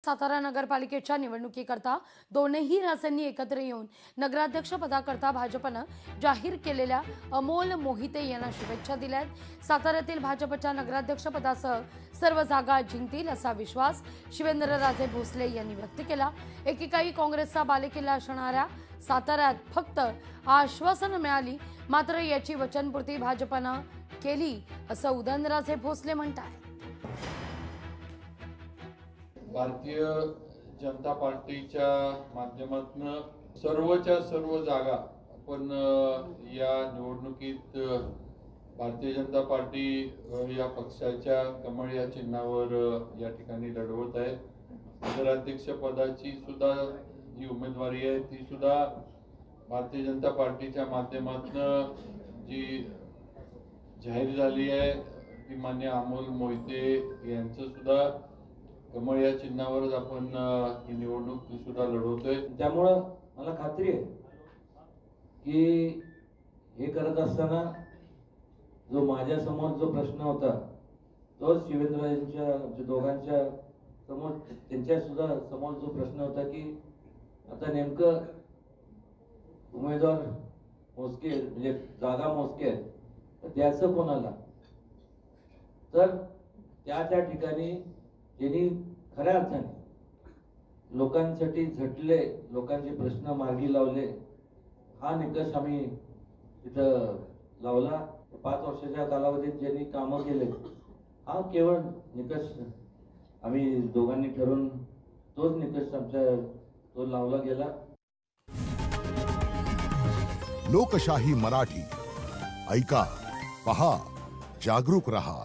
सातारा नगरपालिकेच्या निवडणुकीकरता दोनही राजांनी एकत्र येऊन नगराध्यक्ष पदाकरता भाजपनं जाहीर केलेल्या अमोल मोहिते यांना शुभेच्छा दिल्यात। साताऱ्यातील भाजपच्या नगराध्यक्ष पदासह सर्व जागा जिंकतील असा विश्वास शिवेंद्रराजे भोसले यांनी व्यक्त केला। एकेकाळी काँग्रेसचा बालेकिल्ला असणाऱ्या साताऱ्यात फक्त आश्वासनं मिळाली, मात्र याची वचनपूर्ती भाजपनं केली असं उदयनराजे भोसले म्हणतात। भारतीय जनता पार्टीच्या माध्यमातून सर्वच्या सर्व जागा आपण या निवडणुकीत भारतीय जनता पार्टी या पक्षाच्या कमळ या चिन्हावर या ठिकाणी लढवत आहे। नगराध्यक्ष पदाची सुद्धा जी उमेदवारी आहे ती सुद्धा भारतीय जनता पार्टीच्या माध्यमातून जी जाहीर झाली आहे ती मान्य अमोल मोहिते यांचं सुद्धा कमळ या चिन्हावरच आपण ही निवडणूक सुद्धा लढवतोय। त्यामुळे मला खात्री आहे की हे करत असताना जो माझ्या समोर जो प्रश्न होता तो शिवेंद्रराजेंच्या दोघांच्या समोर त्यांच्या सुद्धा समोर जो प्रश्न होता की आता नेमकं उमेदवार मोजके म्हणजे जागा मोजके आहेत तर द्यायचं कोणाला, तर त्या ठिकाणी त्यांनी खऱ्या अर्थाने लोकांसाठी झटले, लोकांचे प्रश्न मार्गी लावले, हा निकष आम्ही तिथं लावला। 5 वर्षाच्या कालावधीत ज्यांनी कामं केले हा केवळ निकष आम्ही दोघांनी ठरवून तोच निकष आमच्या तो लावला गेला। लोकशाही मराठी ऐका, पहा, जागरूक रहा।